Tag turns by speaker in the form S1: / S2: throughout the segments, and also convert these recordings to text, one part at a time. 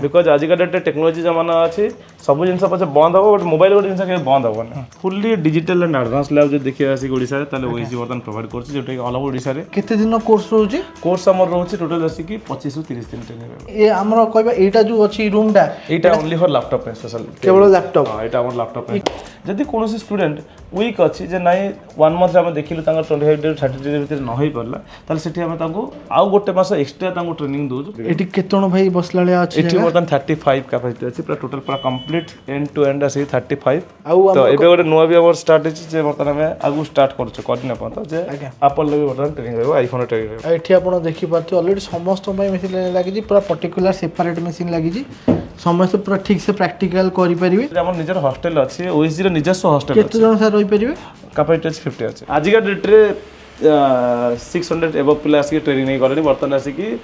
S1: Because आजिका date technology जमाना अच्छी सब जिन पचे बंद हम बट मोबाइल गोटे जिन के बंद हेनी fully digital and advance lab जो देखिए आसिक ओडिशा रे ओएसजी बर्तमान प्रोवाइड करछि जोटा कि ऑल ओवर ओडिशा रे
S2: केते दिन कोर्स रहउछि
S1: कोर्स हमर रहउछि टोटल आसिक 25 से 30 दिन ट्रेनिंग
S2: ए हमर कहबा एटा जो अछि रूम टा
S1: एटा ओनली फॉर लैपटॉप पे स्पेशल
S2: केवल लैपटॉप
S1: हां एटा हमर लैपटॉप पे जदि कोनोसी स्टूडेंट वीक अछि जे नाही 1 मंथ हम देखिलु तांगर 25 डे 30 डे भीतर न होई परला ताले सेठी हम तांको आउ गोटे मास एक्स्ट्रा तांको ट्रेनिंग दोजु
S2: एटी केतण भाई बसलाले अछि
S1: एटी मोर 35 कैपेसिटी अछि पूरा टोटल पूरा कंप्लीट एंड टू एंड अछि 35 तो एबे गोटे नुवा भी हमर स्टार्ट अछि जे बर्तन हम आगु स्टार्ट करछु करने पता जे एप्पल ले बर्तन ट्रेनिंग हेबो आईफोन ट्रेनिंग हेबो
S2: एठी आपण देखि पाथि ऑलरेडी समस्त भाई मशीन लागि जी पूरा पर्टिकुलर सेपरेट मशीन लागि जी समस्त पूरा ठीक से प्रैक्टिकल करि परिबे
S1: हमर निजर हॉस्टल अछि ओएसजी रो निजस्व हॉस्टल अछि
S2: केते जन सर रहि परिबे
S1: कैपेसिटी 50 अछि आजिका डेट रे 600 एबव प्लस की ट्रेनिंग नहीं करनी बर्तन आसी की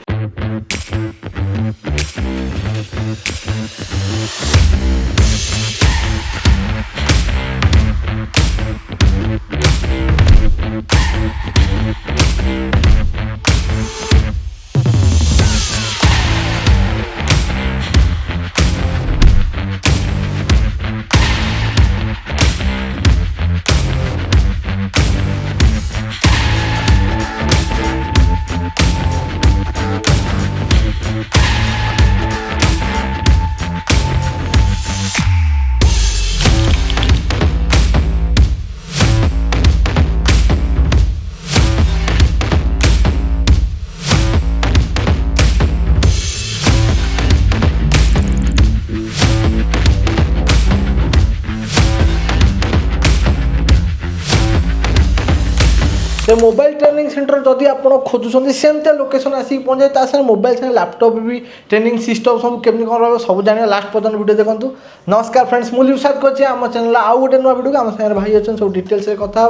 S2: तो मोबाइल ट्रेनिंग सेंटर जदि आप खोजुंट सेमती लोकेशन आसिक पहुँचे तार मोबाइल से लैपटॉप भी ट्रेनिंग सिस्टम सब केमती कौन रहा सब जाना लास्ट पर्यटन वीडियो देखो। नमस्कार फ्रेंड्स मुझे विश्वास करम चैनल आउ गोटे नुआ वीडियो आम सागर भाई अच्छे सब डिटेल्स कथा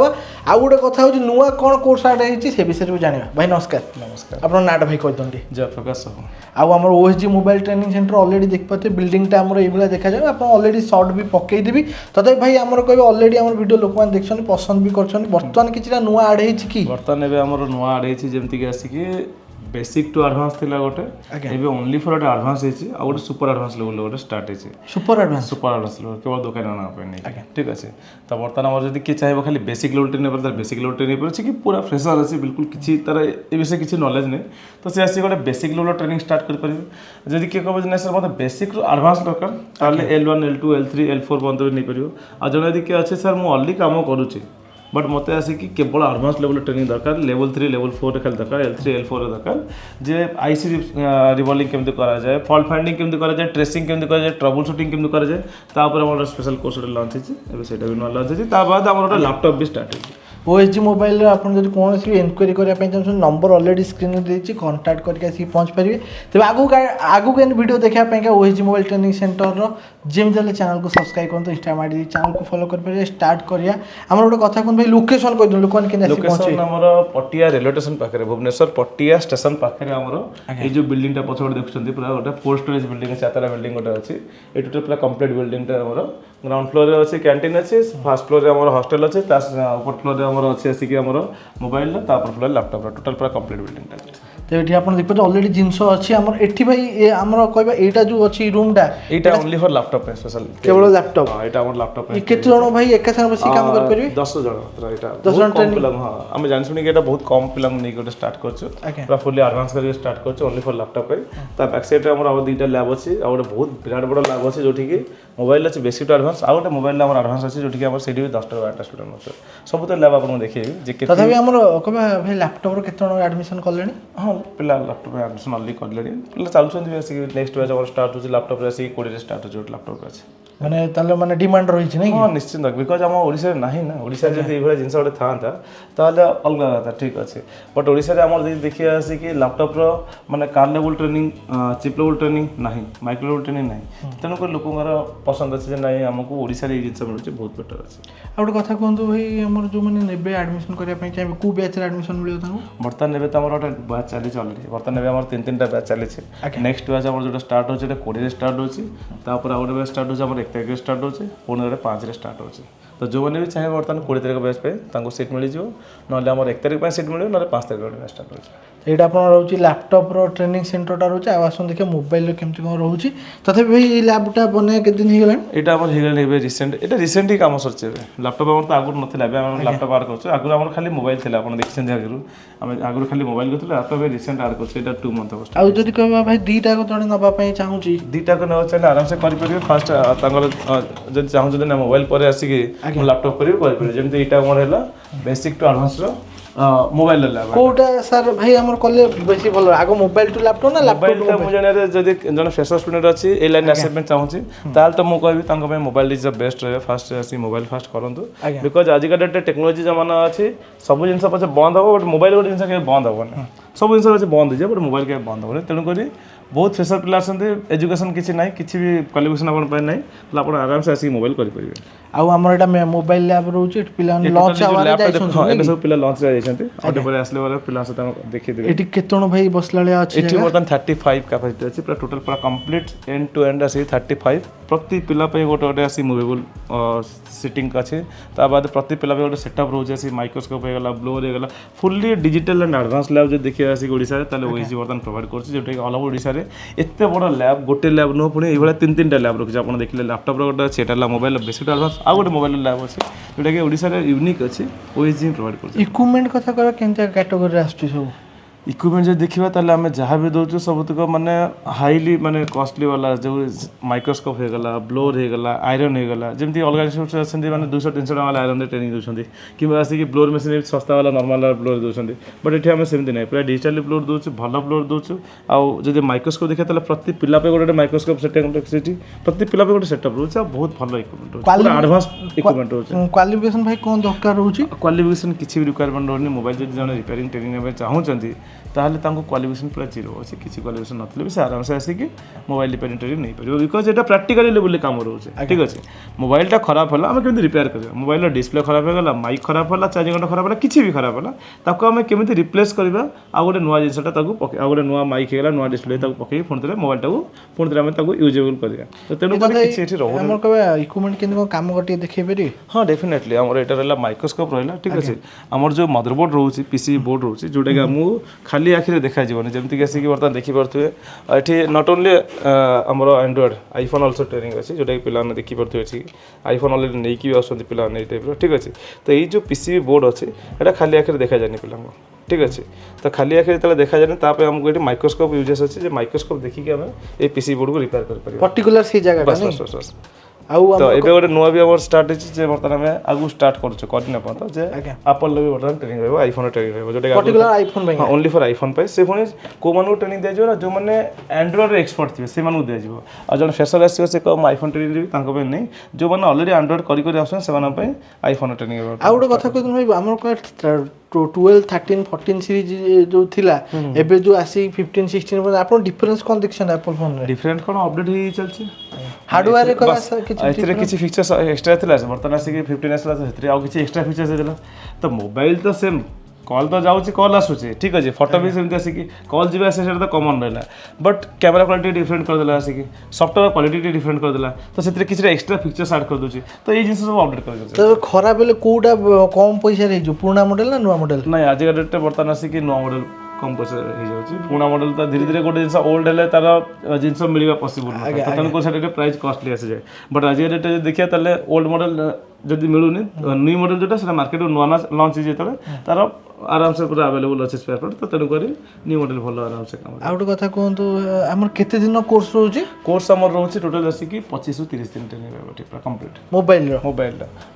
S2: आउ गोटे कथा हूँ नुआ कौन कोर्स आर्ट होती से विषय भी जाना भाई नमस्कार।
S1: नमस्कार
S2: आप नाटा भाई कहते
S1: जयप्रकाश
S2: आम ओएसजी मोबाइल ट्रेनिंग सेंटर अलरेडी देख पाते बिल्डिंगटा आम ये देखा जाए आप अलरेडी सर्ट भी पकईदेवी तथा भाई आम कह अलरेडी आम वीडियो लोक मैंने देखते पसंद भी कर बर्तमान किसी नुआ आड हो
S1: बर्तमान एबे हमर नुआ आड हेछि जेमति कि आसी कि बेसिक टू एडवांस थिला गोटे एबे ओनली फॉर एडवांस हेछि आ गोटे सुपर एडवांस लेवल गोटे स्टार्ट हेछि सुपर एडवांस लेवल केवल दुकान ना पे नहीं ठीक अछि त बर्तमान हमर जदी कि चाहेबो खाली बेसिक लेवल ट्रेनिंग पर बेसिक लेवल ट्रेनिंग पर कि पूरा फ्रेशर अछि बिल्कुल किछि तार ए विषय किछि नॉलेज नै तो से आसी गोटे बेसिक लेवल ट्रेनिंग स्टार्ट कर परिबे जदी के कहबो जे नै सर मते बेसिक रो एडवांस दरकार ताले L1 L2 L3 L4 बंद नै परिबो आ जने यदि के अछि सर मु ऑलरेडी काम करूछि बट मत आसिक केवल एडवांस लेवल ट्रेनिंग दरकार लेवल 3 लेवल 4 खाली दरकार L3 L4 दरकार जे आईसी रिवॉल्विंग केमते करा जाए फॉल्ट फाइंडिंग केमते करा जाए ट्रेसिंग केमते करा जाए ट्रबल शूटिंग केमते करा जाए तापर हमर स्पेशल कोर्स लॉन्च हेछि एबे सेटा भी लॉन्च हेछि ता बाद हमर लैपटॉप भी स्टार्ट हेछि
S2: ओएसजी मोबाइल आप कौन सी इनक्वारी करने चाहिए नंबर ऑलरेडी स्क्रीन देती कांटेक्ट करके आसिक पहुँच पारे तेज आगू वीडियो देखापी ओएसजी मोबाइल ट्रेनिंग सेंटर जमी चैनल को सब्सक्राइब करूँ इंस्टा मार चैनल को फॉलो कर स्टार्ट करिया आम गोटे कथा कहूँ भाई लोकेशन कह लोक
S1: लोकेशन आमर पटिया रेलवे स्टेशन पाखे भुवनेश्वर पटिया स्टेशन पाखे आमर ये जो बिल्डिंग पछपटे देखुं पूरा गोटे 4 स्टोरेज बिल्डिंग चारतला बिल्डिंग गोटे अच्छी ये टोटल पूरा कंप्लीट बिल्डिंग आमर ग्राउंड फ्लोर रे अच्छे कैंटीन अच्छे फर्स्ट फ्लोर रे आमर हॉस्टल अच्छे ऊपर फ्लोर रे आमर अच्छे आसिक आमर मोबाइल तापर फ्लोर लैपटॉप टोटल पूरा कंप्लीट बिल्डिंग
S2: तो ये आप देखते अलरेडी जिनस अच्छी आमर एठी भाई आमर कहबा एटा जो अच्छी रूमटा
S1: एटा ओनली फॉर लैपटॉप स्पेशल
S2: केवल लैपटॉप
S1: हां एटा हमर लैपटॉप है
S2: केते जण भाई एका संग बसी काम कर परिबे
S1: 10 जण मात्र एटा 10 जण ट्रेनिंग हां हम जान सुनी के एटा बहुत कम पिला नै के स्टार्ट करछु पूरा फुली एडवांस करके स्टार्ट करछु ओनली फॉर लैपटॉप है ता बैक साइड रे हमर और दुईटा लैब अछि और बहुत विराट बड़ लैब अछि जोठी कि मोबाइल अछि बेसिक टू एडवांस आ गोटे मोबाइल हमर एडवांस अछि जोठी कि हमर सेडी 10 टा 12 टा स्टूडेंट अछि सब तो लैब आपन देखिए जे के
S2: तथापि हमर कहबा भाई लैपटॉप रो केते जण एडमिशन करलेनी
S1: हां पिला लैपटॉप एडमिशन ऑलरेडी करलेनी पिला चालुछन भी आसी नेक्स्ट बैच हमर स्टार्ट होछि लैपटॉप रे आसी 20 रे स्टार्ट होछि लैपटॉप रे अछि
S2: माने ताले माने डिमांड रही नहीं
S1: हाँ निश्चिंत बिकज आम ओडिशा नहीं ना ओडिशा जब ये जिन गोटे था ताल अलग कथा ठीक अच्छे बट ओडिशा आम देखिए आसी कि लैपटॉप रो माने car level training chip level training नहीं माइक्रो लेवल ट्रेनिंग नहीं तेणुक लोकर पसंद अच्छे ना आमको ओडिशा ये जिन मिलूँ बहुत बेटर अच्छे
S2: आ गोटे कथा कहतु भाई आम जो मैंने ने एडमिशन करने चाहिए कौ बैच एडमिशन मिले
S1: बर्तमान ने तो गोटे बैच चली अलरेडी बर्तमान आम 3-3टा बैच चली नेक्स्ट बैच आम जो स्टार्ट होता 20 स्टार्ट होता गोटे बैच स्टार्ट हो 1 तारीख स्टार्ट हो 5 स्टार्ट हो तो जो मैंने भी चाहिए बर्तमान 20 तारिख बैच पे सीट मिल जाव ना 1 तारिख सीट मिले ना 5 तारिख स्टार्ट हो
S2: এইটা আপনার রয়েছে ল্যাপটপর ট্রেনিং সেন্টরটা রয়েছে আর আসুন দেখে মোবাইল কেমতি কোন রয়েছে তথাপি ভাই এই ল্যাবটা বনে কেদিন হয়ে
S1: এটা আমার হয়ে এবে রিসেন্ট এটা রিসেন্ট হি কাম সরছে এবে ল্যাপটপ আমার তো আগর নথিলা এবে আমি ল্যাপটপ আড করছে আগর আমার খালি মোবাইল ଥିଲା আপন দেখছেন আগর আমি আগর খালি মোবাইল করছিল ল্যাপটপ রিসেন্ট আড করছে এটা 2 मंथ হচ্ছে
S2: আর যদি কইবা ভাই দুইটা কো জনে নবা পাই চাহুছি
S1: দুইটা কো নেওয়া চাইলে আরামসে করি পারিবে ফার্স্ট তাঙ্গর যদি চাহুଛନ୍ତି না মোবাইল পরে আসি কি ল্যাপটপ করিবে করি পারিবে যেমতি এটা আমার হেলা বেসিক টু অ্যাডভান্স র মোবাইল ল্যাব
S2: কোটা স্যার ভাই আমার কলে বেশি ভালো আগে মোবাইল টু ল্যাপটপ না ল্যাপটপ
S1: মোবাইল মু জানে যদি জন ফ্রেশার স্টুডেন্ট আছে এই লাইন অ্যাসাইনমেন্ট চাহুছি তাহলে তো মু কইবি তাঙ্ক pay mobile is the best রহে ফার্স্ট আসি মোবাইল ফার্স্ট করন্তু বিকজ আজিকা ডেট টেक्नोलॉजी जमाना আছে सब जिनस पछे बंद हो बट मोबाइल गोटे जिनस के बंद हो ना सब जिनस पछे बंद हो जाए बट मोबाइल के बंद हो तेणु करी बहुत फ्रेशर पिला आसते एजुकेशन किसी ना किसी भी क्वालिफिकेशन अपन पाए ना तो आप आराम से आसी मोबाइल करि परिबे
S2: आउ हमर एटा मोबाइल लैब रहउची पिला लॉन्च आवार जाइछन
S1: हां एटा सब पिला लॉन्च जाइछन आटे पर आसले वाला पिला से देखि देबे
S2: एटी केतण भाई बसलाले अछि
S1: एटी वर्तन 35 कैपेसिटी अछि पूरा टोटल पूरा कंप्लीट एंड टू एंड आसी 35 प्रति पिला पे गोटे गोटे आसी मूवेबल सिटिंग अछि ता बाद प्रति पिला पे गोटे सेटअप रहउची आसी माइक्रोस्कोप हे गला ब्लोर हे गला fully digital and advance lab जे देखि आसी ओडिसा रे ताले ओइसी वर्तन प्रोवाइड करछि जेटा कि ऑल ओवर ओडिसा रे एते बड़ लैब गोटे लैब न पुणी एई भला 3-3टा लैब रखि आपण देखिले लैपटॉप रो गोटे सेटा ला मोबाइल बेसिक एडवांस आ गोटे मोबाइल लैब अछि जेटा कि ओडिसा रे यूनिक अछि ओइसी प्रोवाइड करछि
S2: इक्विपमेंट कथा कर केनता कैटेगरी आछी सब
S1: इक्विपमेंट जो देखा ताले आम जहाँ भी दौर सबतक माने हाईली माने कॉस्टली वाला जो माइक्रोस्कोप हो गला ब्लोर हो गला आयरन हो गला जमती अलग अच्छा माने 200-300 वाला आयरन ट्रेनिंग दूसरी कि आसिक ब्लोर मेसीन सस्ता वाला नॉर्मल ब्लोर दूसरी बट ये आम सेमती ना पूरा डिजिटल ब्लोर दूसु भल ब्लोर दूसु आदि माइक्रोस्कोप देखा ताले प्रति पिला पे गोटे माइक्रोस्कोप सेट प्रति पिला पे गोटे सेटअप रोचे बहुत भल इक्विपमेंट रोचे एडवांस इक्विपमेंट रोचे
S2: क्वालिफिकेशन भाई कौन दरकार रोचे
S1: क्वालिफिकेशन किसी भी रिक्वायरमेंट रोनी मोबाइल जब जन रिपेयरिंग ट्रेनिंग में चाहूँगी ताहले तांको क्वालिफिकेशन पूरा जीरो अच्छे किसी क्वालिफिकेशन नथले भी से आराम से आसिक मोबाइल रिपेयरिंग ट्रेनिंग नहीं पारे बिकज एटा प्रैक्टिकली लेवल काम रोचे ठीक अच्छे मोबाइलटा खराब होला आम केମିତି रिपेयर करिया मोबाइल डिस्प्ले खराब होगला माइक खराब होला चार्जिंग खराब होला किसी भी खराब होला ताको आम केମିତି रिप्लेस करबा आ गोटे नुआ जिनसटा ताको पके आ गोटे नुआ माइक हेगला नुआ डिस्प्ले ताको पके फोन मोबाइल टाको फोन आम ताको यूजेबल करिया तो तेनु पर किछि एठी रहौ
S2: हमर कहबा इक्विपमेंट केनको काम गटी देखै पेरी
S1: हां डेफिनेटली हमर एटा रहला माइक्रोस्कोप रहला ठीक अछि हमर जो मदरबोर्ड रहउची पीसी बोर्ड रहउची जोटा कि हमु खाली आखिरे देखा जीवन जमती कि आसिक बर्तमान देखि पारथुए एठी नॉट ओनली हमर एंड्रॉइड आईफोन आल्सो ट्रेनिंग अछि जोटा कि पिला ने देखि पारथुए अछि आईफोन ऑलरेडी नै कि आसुंती पिला नै टाइप रो ठीक अछि तो एई जो पीसी बोर्ड अछि एटा खाली आखिरे देखा जानि पिला ठीक अच्छे तो खाली आखिर तले देखा जाए ताप हमको ये माइक्रोस्कोप यूजेस अच्छे जे माइक्रोस्कोप देखिक आम ये पीसी बोर्ड को रिपेयर कर पारे
S2: पर्टिकुलर सी जगह
S1: बस बस बस बस तो एबे गोटे नुआ भी हमर स्टार्ट अछि जे बर्तमान हमें आगु स्टार्ट करछु करने पता जे एप्पल ले बर्तमान ट्रेनिंग रहबो आईफोन ट्रेनिंग रहबो जोटा
S2: पर्टिकुलर आईफोन भाई
S1: ओनली फॉर आईफोन पे से फोन को मानु ट्रेनिंग दे जो जो माने एंड्रॉइड रे एक्सपर्ट थिबे से मानु दे जिवो आ जण फ्रेशर आसीबो से कम आईफोन ट्रेनिंग देबी तांको पे नै जो माने ऑलरेडी एंड्रॉइड करी करी आसन से माने पे आईफोन ट्रेनिंग रहबो
S2: आ गोटे कथा कहत भाई हमर को 12 13 14 सीरीज जो थिला एबे जो आसी 15 16 पर आपन डिफरेंस कोन देखछन एप्पल फोन रे
S1: डिफरेंट कोन अपडेट ही चलछि
S2: हार्डवेयर को
S1: किसी फीचर्स एक्स्ट्रा थिला बर्तमान आसिक 15 आसला तो आ किसी एक्स्ट्रा फीचर्स देला तो मोबाइल तो सेम कॉल तो जाऊँगी कॉल आसूचे ठीक अच्छे फोटो भी सेमती आसिक कॉल जी आसे तो कमन रहा बट कैमेरा क्वालिटी डिफरेंट करदेला आसिक सॉफ्टवेयर क्वालिटी डिफरेंट करदेला तो से किसी एक्स्ट्रा फीचर्स ऐड कर दूसरी तो ये जिन सब अपडेट कर
S2: तो खराब बेले कोटा कम पैसा रे जो पुराना मॉडल ना नुआ मॉडल
S1: नहीं आज का डेट बर्तमान आसिक नुआ मॉडल कम पैसा हो जाଉଛି पुराना मॉडल तो धीरे धीरे गोटे जिनस ओल्ड हेले तार जिनस मिलवा पॉसिबल तो तेणुक से प्राइस कॉस्टली आसी जाए बट आज का डेट देखिए ताले ओल्ड मॉडल जदि मिलूनी न्यू मॉडल जोटा से मार्केट नुआ लॉन्च हो तार आराम से पूरा अवेलेबल अच्छे स्पेयर पार्ट तो तेणुक न्यू मॉडल भल आराम से काम
S2: आ गोटे कथा कहतु आमर केते दिन कोर्स रोची
S1: कोर्स हमर रोची टोटल आसी कि 25 ରୁ 30 दिन ट्रेनिंग रहबो ठीक कंप्लीट
S2: मोबाइल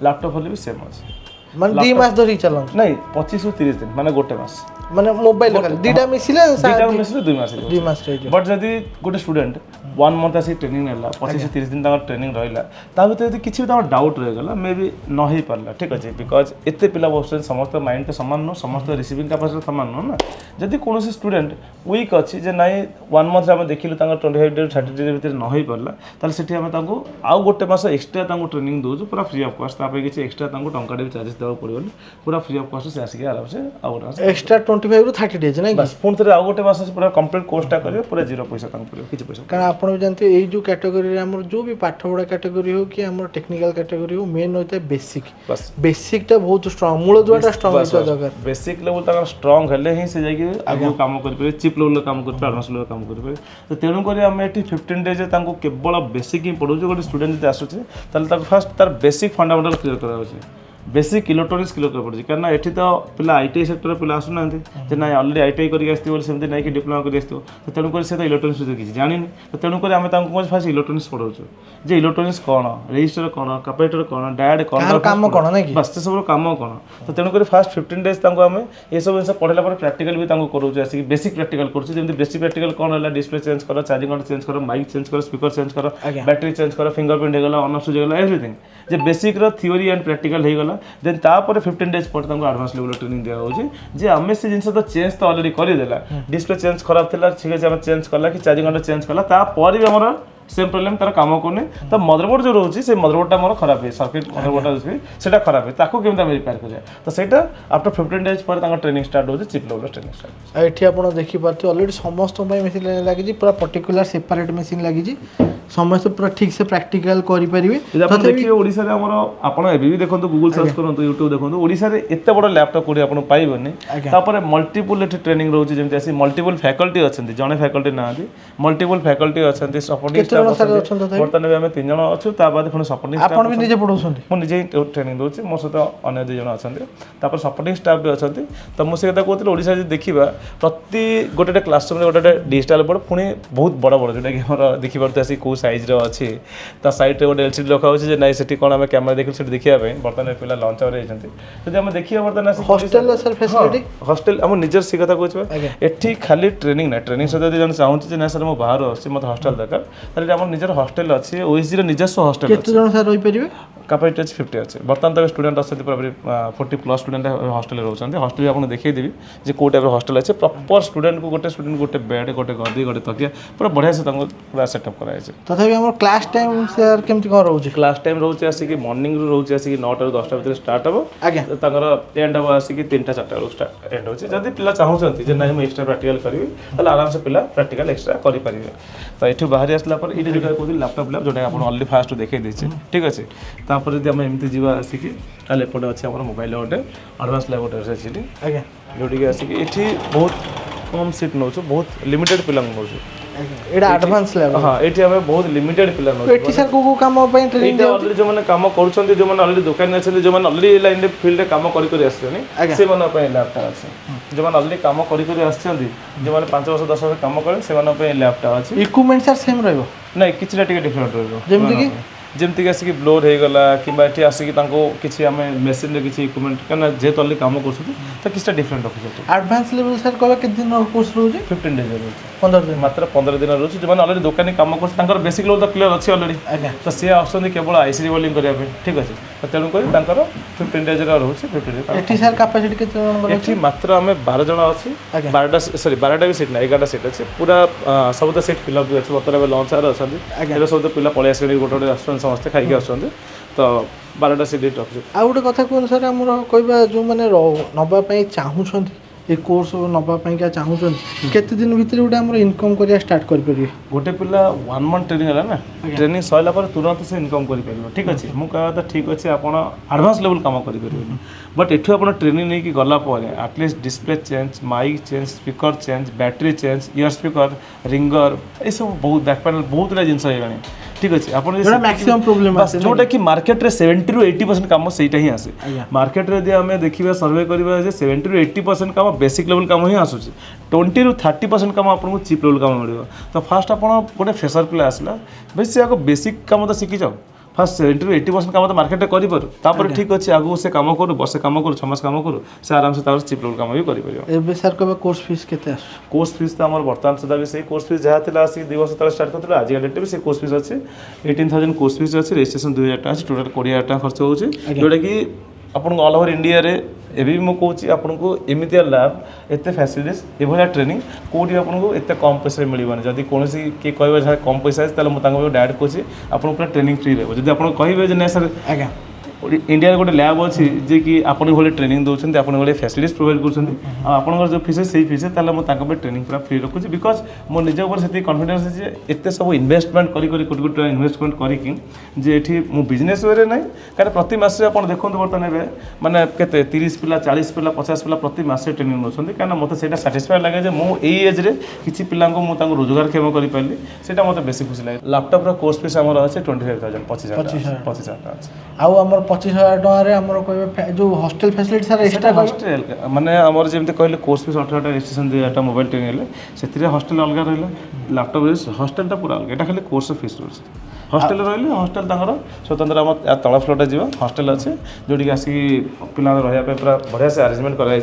S1: लैपटॉप होले भी सेम अछि
S2: मान 2 मास धरि चलन
S1: नहीं 25 ରୁ 30 दिन माने गोटे मास
S2: माने मोबाइल खाली दीटा मिसिले
S1: 2 मास
S2: 2 मास रही
S1: बट जदी गोटे स्टूडेंट 1 मंथ आसी ट्रेनिंग नेला 25 ରୁ 30 दिन तक ट्रेनिंग रहिला ता भीतर यदि किछि भी डाउट रह गला मे बी न ही परला ठीक अछि बिकॉज एते पिला बसछन समस्त माइंड तो समान न समस्त रिसीविंग कैपेसिटी समान न जदि कोनोसी स्टूडेंट वीक अछि जे नाही 1 मंथ हम देखिलु तांगा 25 डे 30 डे भीतर न ही परला ताले सेठी हम तांको आउ गोटे मास एक्स्ट्रा तांको ट्रेनिंग दोजु पूरा फ्री ऑफ कॉस्ट तापे किछि एक्स्ट्रा तांको टंका दे चार्जेस देवाक पड़ोनी पूरा फ्री ऑफ कॉस्ट से आसिक आराम से आ गोटे
S2: एक्स्ट्रा 25 रु 30 डेज नहीं
S1: बस पुणी थे आ गोटे मास पूरा कंप्लीट कोर्सटा करेंगे पूरा जीरो पैसा पड़ो किसी पैसा
S2: कारण आप जानते हैं जो कैटेगरी आम जो भी पाठ पढ़ा कैटेगरी हो कि आम टेक्निकल कैटेगरी हो मेन होता है बेसिक
S1: बस
S2: बेसिकटा बहुत स्ट्रांग मूल दुआटा स्ट्रांग होता दरकार
S1: बेसिक लेवल तक स्ट्रांग हेले ही से जाके आगु काम कर पारे चिप लेवल काम कर पारे एडवांस लेवल काम कर पारे तो तेणु करी आम एठी 15 डेज तांको केवल बेसिक ही पढौछु गोटे स्टूडेंट जदि आसुचे ताले तार फर्स्ट तार बेसिक फंडामेंटल क्लियर करा होची बेसिक इलेक्ट्रोनिक्स क्लियर कर पड़े कारण एठी तो पिला आईटीआई सेक्टर पिला आसु ना जे ना ऑलरेडी आईटीआई करके आस्ती बोले सेमते नाही कि डिप्लोमा करके आस्ती तो तेणु कर से तो इलेक्ट्रोनिक्स विषय किछि जानिनी तो तेणु कर आम तांको फर्स्ट इलेक्ट्रोनिक्स पढौछु जे इलेक्ट्रोनिक्स कोन रजिस्टर कोन कैपेसिटर कोन डायड कोन
S2: काम कोन नै कि
S1: बस से सब काम कोन तो तेणु कर फर्स्ट 15 डेज तांको आम ए सब जिन पढ़ला पर प्रैक्टिकल भी तांको करूछु आसी बेसिक प्रैक्टिकल करूछु जेमति बेसिक प्रैक्टिकल कोन होला डिस्प्ले चेंज करो चार्जिंग कट चेंज करो माइक चेंज करो स्पीकर चेंज करो बैटरी चेंज करो फिंगरप्रिंट हे गला ऑन ऑफ स्विच हे गला एवरीथिंग जे बेसिक रो थ्योरी एंड प्रैक्टिकल हे गला देन तापर 15 डेज पर तांको एडवांस लेवल ट्रेनिंग दिया होची जे हमें से जिंस तो चेंज तो ऑलरेडी करि देला डिस्प्ले चेंज खराब थिला ठीक है हम चेंज करला कि चार्जिंग कट चेंज करला ता पर भी हमरा सेम प्रॉब्लम तार काम करने तो मदरबोर्ड जो रोचे से मदरबोर्डटा मोर खराब है सर्किट मदरबोर्डटा जो सेटा खराब है ताको केमता रिपेयर करिया तो सेटा आफ्टर 15 डेज पर तांका ट्रेनिंग स्टार्ट होचे चिप लेवल ट्रेनिंग स्टार्ट
S2: एठी आपण देखि पारते ऑलरेडी समस्त पय मशीन लागी जी पूरा पर्टिकुलर सेपरेट मशीन लागी जी समस्त पूरा ठीक से प्रैक्टिकल करि परिबे
S1: तो देखिए ओडिसा रे हमर आपण एबी भी देखंतु गूगल सर्च करंतु यूट्यूब देखंतु ओडिसा रे एते बड़ लैपटॉप कोडी आपण पाइबनी तापर मल्टीपल एठी ट्रेनिंग रहउची जेमति आसी मल्टीपल फैकल्टी अछंती जने फैकल्टी नांती मल्टीपल फैकल्टी अछंती सपोर्टिंग बर्तमान भी आम 3 जन अच्छु पुणी सपोर्टिंग स्टाफ
S2: आपन भी निजे पढौछंती
S1: मु निजे ट्रेनिंग दोछि मो सहित अन्य 2 जन अछंती तापर सपोर्टिंग स्टाफ भी अछंती तो मु से कथा कहते ओडिसा जे देखिबा प्रति गोटे क्लासरूम रे गोटे डिजिटल बोर्ड पुणी बहुत बड़ बड़ जोटा कि हमर देखि परते आसी को साइज रो अछि ता साइड रे गोटे एलसीडी रखा होछि जे नै सेठी कोन हम कैमरा देखि सेठी देखिया पे बर्तमान पिला लॉन्च आवर एजंती जदि हम देखिया बर्तमान आसी
S2: हॉस्टल सर फैसिलिटी
S1: हॉस्टल हम निजर से कथा कहछबा एठी खाली ट्रेनिंग ना ट्रेनिंग से जदि जन चाहूछि जे ना सर मो बाहर आसी मत हॉस्टल दरकार ताले हमर निजर हॉस्टल अछि ओएसजी रे निजस्व हॉस्टल
S2: केते जन सर रहि परिबे
S1: कैपेसिटी 50 अछि बर्तमान तक स्टूडेंट असति पूरा 40 प्लस स्टूडेंट हॉस्टल रे रहउछन्ते हॉस्टल आपन देखै देबी जे को टाइप रो हॉस्टल अछि प्रॉपर स्टूडेंट को गोटे बेड गोटे गद्दी गोटे तकिया पूरा बढ़िया से तंगो पूरा सेटअप कराय छै
S2: तथापि हमर क्लास टाइम सर केमति कोन रहउछि
S1: क्लास टाइम रहउछि आसी कि मॉर्निंग रो रहउछि आसी कि 9 टा 10 टा भीतर स्टार्ट हबो
S2: आज्ञा
S1: तंगर एंड हबो आसी कि 3 टा 4 टा स्टार्ट एंड होछि जदि पिला चाहउछन्ती जे नै हम एक्स्ट्रा प्रैक्टिकल करिवि तले आराम से पिला प्रैक्टिकल एक्स्ट्रा करि परिबे तो एठु बाहर आसला पर इटे जोटा कहथि लैपटॉप लैब जोटा आपण ऑलरेडी फास्ट देखै दै छै ठीक अछि तापर जदि हम एमति जीवा आसी कि ताले एपटे अछि हमर मोबाइल गोटे एडवांस लैब गोटे अछि
S2: आज्ञा
S1: जोटी कि आसी कि एठी बहुत कम सीट नउछु बहुत लिमिटेड पिला नउछु
S2: एडा एडवांस लैब
S1: हां एठी हमें बहुत लिमिटेड पिला नउछु
S2: एठी सर को काम पय ट्रेनिंग
S1: ऑलरेडी जो माने काम करूछन्ती जो माने ऑलरेडी दुकान अछन्ती जो माने ऑलरेडी लाइन रे फील्ड रे काम करि करि आछछनी से माने पय लैपटॉप अछि जो माने ऑलरेडी काम करि करि आछछन्ती जो माने 5 वर्ष 10 वर्ष काम करे से माने पय लैपटॉप अछि
S2: इक्विपमेंट सर सेम रहइबो
S1: नै किछटा टिके डिफरेंट रहइबो
S2: जेमति
S1: कि आसिक ब्लोर हो गला कि आसिक किसी आम मेसीन किसी इक्विपमेंट क्या जेहतु अलरेडी काम कर तो किसी डिफरेंट रखुचे
S2: एडवांस लेवल सर कहबा के दिन कोर्स रोज
S1: 15 डेज रोज
S2: 15 दिन
S1: मात्र 15 दिन रोज जो मैंने ऑलरेडी दुकान काम कर बेसिक लेवल तो क्लियर अच्छी ऑलरेडी तो सी आसुँच केवल आईसी रिवॉल्विंग करने ठीक अच्छे तो तेणुक 15 डेज रोचे 15 डेज
S2: एठी सर कैपेसिटी केते जन
S1: एठी मात्र आम 12 जन अच्छी 12टा सॉरी 12टा भी सीट ना 11टा सीट अच्छे पूरा सब तो सीट फिलअप भी अच्छे बर्तमान लंच आवर अच्छा सब तो पिला पलि आस गोटे आस समस्ते खाई आसुँच तो 12टा सीट रखुଛୁ
S2: आ गोटे कथा कहूँ सर आमर कहवा जो मैंने नवाई चाहूँगी ये कोर्स नवाई क्या चाहूँगी केते दिन भितर गोटे आम इनकम करिया स्टार्ट करेंगे
S1: गोटे पिला 1 मंथ ट्रेनिंग है ना ट्रेनिंग सैला पर तुरंत से इनकम कर ठीक अच्छे मुझे कहता ठीक अच्छे आप एडवांस लेवल काम करेंगे बट एठू आप ट्रेनिंग नहीं गला at least display change mic change speaker change battery change ear speaker ringer ये सब बहुत बैक पैनल बहुत गुड़ा जिन हो ठीक अच्छे आप
S2: मैक्सिमम प्रॉब्लम
S1: जोटा कि मार्केट रे 70 ରୁ 80% काम सेटा ही आसे मार्केट रे आम देखा सर्वे करवा 70 ରୁ 80% काम बेसिक लेवल काम ही आसूँ 20 ରୁ 30% काम आपको चिप लेवल काम मिल तो फास्ट आप गोटे फ्रेशर पिला आसला भाई से आगे बेसिक काम तो शिखी जाओ फास्ट 70 ରୁ 80% काम तो मार्केट कर ठीक अच्छे आगू से काम करूँ वर्षे काम करूँ 6 मास काम करूँ से आराम से चिप लेवल काम भी कर
S2: सर कब कोर्स फीस केते
S1: कोर्स फीस तो आम बर्तमान सुधा भी से कोर्स फीस जहाँ थी आसिक 2 वर्ष तक स्टार्ट कर आज का डेट भी से कोर्स फीस अच्छे 18,000 कोर्स फीस अच्छे रजिस्ट्रेशन 2,000 टका टोटाल 20,000 टका खर्च होची जोटा कि आपन ऑल ओवर इंडिया रे एबी मु कहूँ आपको एमती लैब एत फैसिलिटीज ये ट्रेनिंग कौटी आपको एत कम पैसा मिलवानी जब कौन किए कह कम पैसा मुझे डायरेक्ट कहूँ आपको पूरा ट्रेनिंग फ्री रही जब आप कहे ना सर
S2: आज्ञा
S1: इंडिया गोटे लैब अच्छी जे कि आपन भले ट्रेनिंग दौरान आपन भले फैसिलिटीज प्रोवाइड कर आपंकर जो फीस से फीस मुझे ट्रेनिंग पूरा फ्री रखुच्छी बिकज मो निज ऊपर से कन्फिडेंस है एत सब इन्वेस्टमेंट कोटी कोटी टका इन्वेस्टमेंट करके ये मो बिजनेस वे ना क्या प्रति मासे आप देखते बर्तमान ए मैंने के 30 पिला 40 पिला 50 पिला प्रति मासे ट्रेनिंग नौकरी कहीं मतलब से साटिस्फाई लगे मुझे एज्रे किसी पिला रोजगारक्षम कर पारि से मतलब बेस खुशी लगे लैपटॉप कोर्स फीस आम अच्छे 25,000 25,000
S2: आउ आमर 25,000 टकर जो hostel facility sir extra
S1: hostel माने आमर जमी कहले कोर्स फीस 18टा रजिस्ट्रेशन 2,000 मोबाइल ट्रेनिंग से हॉस्टल अलग रहा लैपटॉप हॉस्टलटा पूरा अलग यहाँ खाली कोर्स फीस रोचे हॉस्टल रही हॉस्टल स्वतंत्र आम तल फ्लोरटा जी हॉस्टल अच्छे जोटी आसिक पिला रहा पूरा बढ़िया से अरेंजमेंट कराई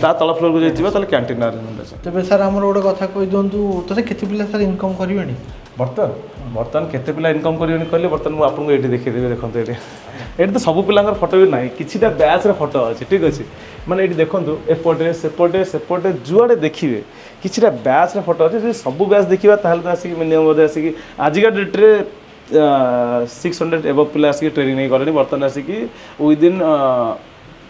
S1: तल फ्लोर को जाइए कैंटीन अरेंजमेंट अच्छे
S2: तेज सर आम गोटे कथा कही दिखाँ तो केते पिला सर इनकम करेंगे
S1: बर्तमान केते पिला इनकम करेंगे कहले बर्तमान मुझे आपको ये देखीदेवी देखते ये तो सब पिलांर फोटो भी ना कि बैच फोटो अच्छे ठीक अच्छे मैंने ये देखो एपटे सेपटे सेपटे जुआड़े देखिए कि बैच फोटो अच्छे सब बैच देखा तो आसिक मिनिमम बोधे आसिक आजिका डेट्रे 600 एबव पिला आसिक ट्रेनिंग नहीं करें बर्तमान आसिक विदिन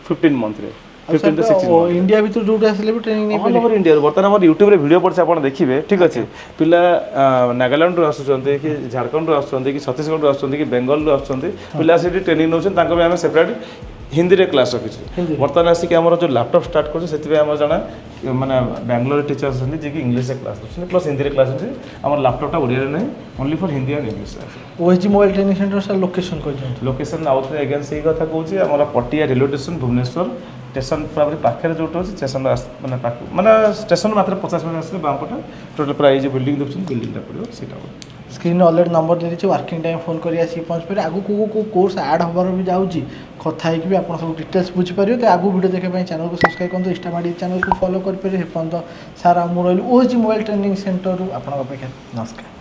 S1: 15 मंथ रे 15 to 16 मंथ
S2: इंडिया भीतर जो आसले भी ट्रेनिंग नहीं
S1: ऑल ओवर इंडिया बर्तमान आम यूट्यूब वीडियो पड़े आप देखिए ठीक अच्छे पिला नागालैंड आसुँच कि झारखंड आसुँच कि छत्तीसगढ़ आसुँच कि बेंगल आसुँच पिला से ट्रेनिंग नौकरी आम सेपरेट हिंदी रे क्लास रखी बर्तमान आसिक आम जो लैपटॉप स्टार्ट कर जड़े मैंने बेंगलोर टीचर अच्छे जी कि इंग्लीश क्लास प्लस हिंदी रे क्लास अच्छे आम लैपटॉपटा ओडिया नहीं only for Hindi and English
S2: OSG mobile training centre sir location कह
S1: लोकेशन आउ थे अगेन से कथा कहूँ आम पटिया रेलवे स्टेशन भुवनेश्वर स्टेशन पूरा पाखे जो स्टेशन मैंने स्टेशन मात्र 50 मिनट आसले बामपटा टोटल पूरा ये बिल्डिंग देखते बिल्डिंगटा पड़ो सीटा
S2: स्क्रीन ऑलरेडी नंबर दे दीजिए वर्किंग टाइम फोन कर आसिक पहुँच पारे आगू को कोर्स ऐड हबार भी जाऊँगी कथा भी आप सब डिटेल्स बुझीपारे तो आगू वीडियो देखा चैनल को सब्सक्राइब करूँ इंस्टाग्राम चैनल को फॉलो करेंगे सर आम रही ओएसजी मोबाइल ट्रेनिंग सेंटर आप नमस्कार।